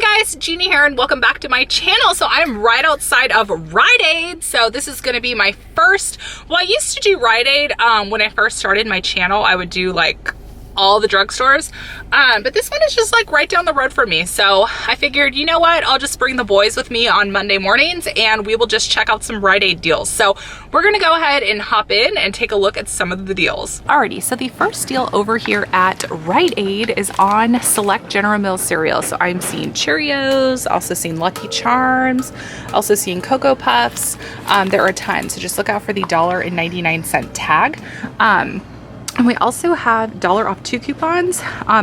Hi guys, Jeannie here and welcome back to my channel. So I'm right outside of Rite Aid. So this is gonna be my first, well, I used to do Rite Aid when I first started my channel. I would do like all the drugstores, but this one is just like right down the road for me. So I figured, you know what, I'll just bring the boys with me on Monday mornings and we will just check out some Rite Aid deals. So we're gonna go ahead and hop in and take a look at some of the deals. Alrighty, so the first deal over here at Rite Aid is on select General Mills cereal. So I'm seeing Cheerios, also seeing Lucky Charms, also seeing Cocoa Puffs. There are a ton, so just look out for the $1.99 tag. And we also have $1 off 2 coupons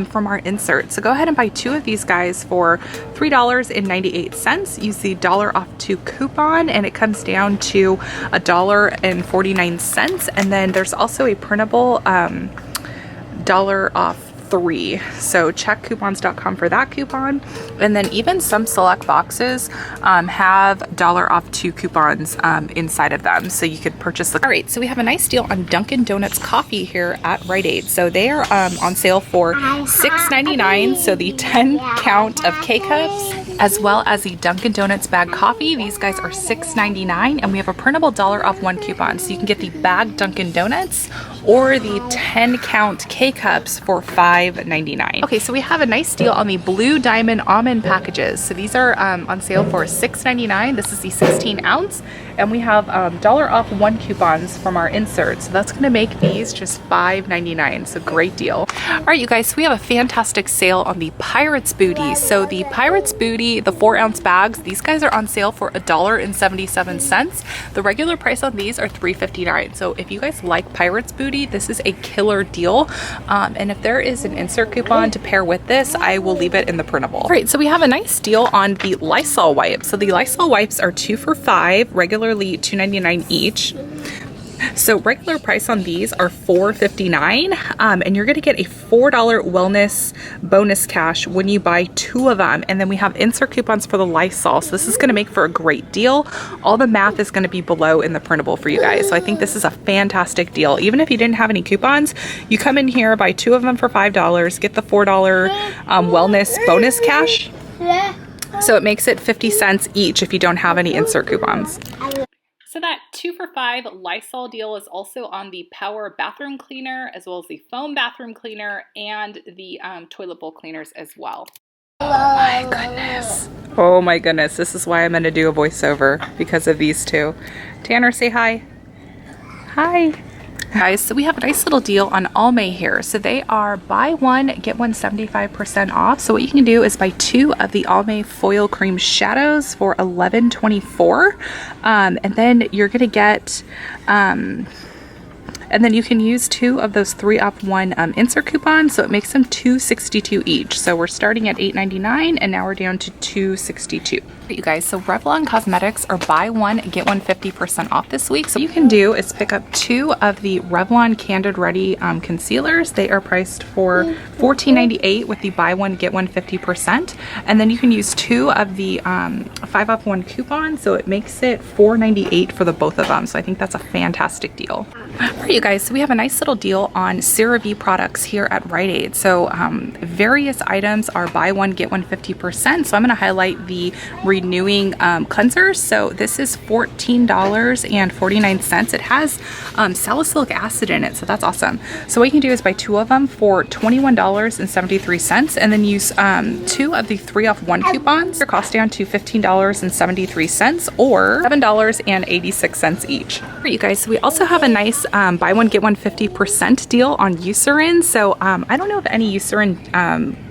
from our insert. So go ahead and buy 2 of these guys for $3.98. Use the $1 off 2 coupon and it comes down to $1.49. And then there's also a printable $1 off 3. So check coupons.com for that coupon. And then even some select boxes have $1 off 2 coupons inside of them. So you could purchase the. All right, so we have a nice deal on Dunkin Donuts coffee here at Rite Aid. So they are on sale for $6.99. So the 10 count of K-Cups as well as the Dunkin Donuts bag coffee. These guys are $6.99 and we have a printable $1 off 1 coupon. So you can get the bag Dunkin Donuts or the 10 count K-Cups for $5.99. Okay, so we have a nice deal on the Blue Diamond almond packages. So these are on sale for $6.99. This is the 16 ounce and we have $1 off 1 coupons from our insert. So that's gonna make these just $5.99. So great deal. All right, you guys, so we have a fantastic sale on the Pirate's Booty. So the Pirate's Booty, the 4 ounce bags, these guys are on sale for $1.77. The regular price on these are $3.59. So if you guys like Pirate's Booty, this is a killer deal. And if there is an insert coupon to pair with this, I will leave it in the printable. All right, so we have a nice deal on the Lysol wipes. So the Lysol wipes are 2 for $5, regularly $2.99 each. So regular price on these are $4.59, and you're gonna get a $4 wellness bonus cash when you buy 2 of them. And then we have insert coupons for the Lysol. So this is gonna make for a great deal. All the math is gonna be below in the printable for you guys. So I think this is a fantastic deal. Even if you didn't have any coupons, you come in here, buy 2 of them for $5, get the $4 wellness bonus cash. So it makes it 50 cents each if you don't have any insert coupons. So that 2 for $5 Lysol deal is also on the Power bathroom cleaner, as well as the foam bathroom cleaner and the toilet bowl cleaners as well. Oh my goodness. Oh my goodness. This is why I'm going to do a voiceover, because of these 2. Tanner, say hi. Hi. Guys, so we have a nice little deal on Almay here. So they are buy 1, get 1 75% off. So what you can do is buy 2 of the Almay foil cream shadows for $11.24. And then you're gonna get and then you can use 2 of those 3 off 1 insert coupons, so it makes them $2.62 each. So we're starting at $8.99 and now we're down to $2.62. You guys, so Revlon Cosmetics are buy 1 get 1 50% off this week. So what you can do is pick up 2 of the Revlon Candid Photoready concealers. They are priced for $14.98 with the buy 1 get 1 50%, and then you can use 2 of the 5 off 1 coupon, so it makes it $4.98 for the both of them. So I think that's a fantastic deal. All right, you guys, so we have a nice little deal on CeraVe products here at Rite Aid. So various items are buy 1 get 1 50%. So I'm going to highlight the renewing cleansers. So this is $14.49. It has salicylic acid in it, so that's awesome. So what you can do is buy 2 of them for $21.73, and then use 2 of the 3 off 1 coupons. Your cost down to $15.73 or $7.86 each. All right, you guys, so we also have a nice buy 1 get 1 50% deal on Eucerin. So I don't know if any Eucerin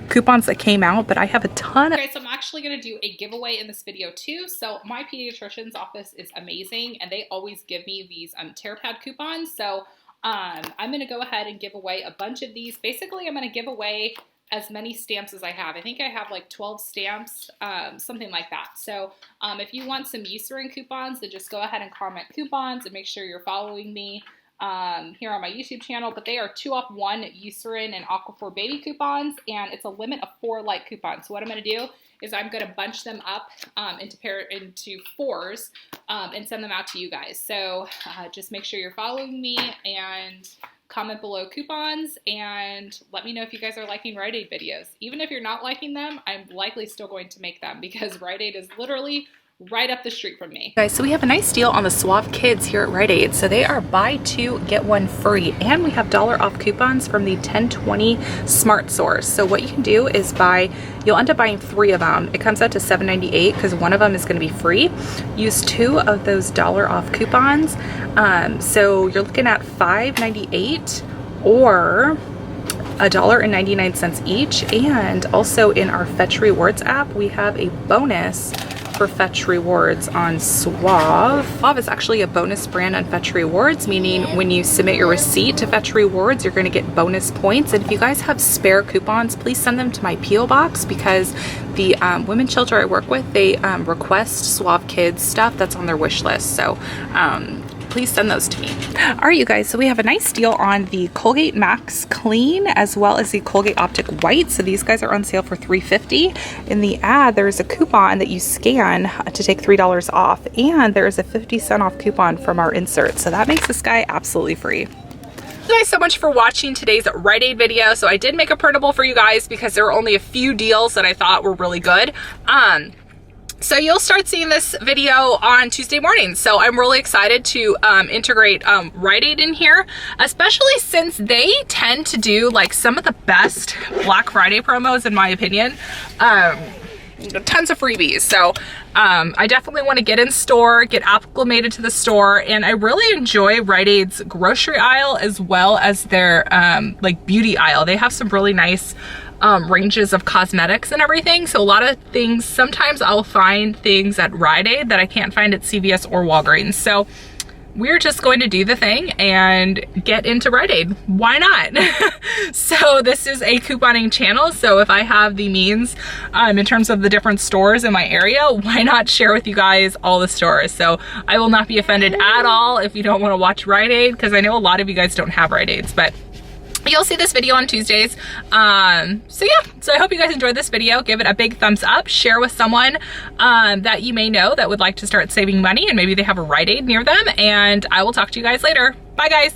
coupons that came out, but I have a ton of. Okay, so I'm actually going to do a giveaway in this video too. So my pediatrician's office is amazing and they always give me these TerraPad coupons. So I'm going to go ahead and give away a bunch of these. Basically, I'm going to give away as many stamps as I have. I think I have like 12 stamps, something like that. So if you want some Eucerin coupons, then just go ahead and comment coupons and make sure you're following me here on my YouTube channel, but they are 2 off 1 Eucerin and Aquaphor baby coupons, and it's a limit of 4 light coupons. So what I'm going to do is I'm going to bunch them up into 4s and send them out to you guys. So just make sure you're following me and comment below coupons and let me know if you guys are liking Rite Aid videos. Even if you're not liking them, I'm likely still going to make them because Rite Aid is literally right up the street from me. Guys, so we have a nice deal on the Suave Kids here at Rite Aid. So they are buy 2, get 1 free, and we have $1 off coupons from the 10/20 Smart Source. So what you can do is you'll end up buying 3 of them. It comes out to $7.98 because one of them is going to be free. Use 2 of those $1 off coupons. So you're looking at $5.98 or $1.99 each. And also in our Fetch Rewards app, we have a bonus for Fetch Rewards on Suave. Suave is actually a bonus brand on Fetch Rewards, meaning when you submit your receipt to Fetch Rewards, you're going to get bonus points. And if you guys have spare coupons, please send them to my P.O. box because the women shelter I work with, they request Suave Kids stuff that's on their wish list. So please send those to me. All right, you guys, so we have a nice deal on the Colgate Max Clean as well as the Colgate Optic White. So these guys are on sale for $3.50. In the ad, there's a coupon that you scan to take $3 off, and there's a 50-cent off coupon from our insert. So that makes this guy absolutely free. Thank you guys so much for watching today's Rite Aid video. So I did make a printable for you guys because there were only a few deals that I thought were really good. So you'll start seeing this video on Tuesday morning. So I'm really excited to integrate Rite Aid in here, especially since they tend to do like some of the best Black Friday promos in my opinion. Tons of freebies. So I definitely want to get in store, get acclimated to the store, and I really enjoy Rite Aid's grocery aisle as well as their like beauty aisle. They have some really nice ranges of cosmetics and everything. So a lot of things, sometimes I'll find things at Rite Aid that I can't find at CVS or Walgreens. So we're just going to do the thing and get into Rite Aid. Why not? So this is a couponing channel. So if I have the means in terms of the different stores in my area, why not share with you guys all the stores? So I will not be offended at all if you don't want to watch Rite Aid, because I know a lot of you guys don't have Rite Aids, but you'll see this video on Tuesdays. So yeah, so I hope you guys enjoyed this video. Give it a big thumbs up, share with someone that you may know that would like to start saving money and maybe they have a Rite Aid near them, and I will talk to you guys later. Bye guys.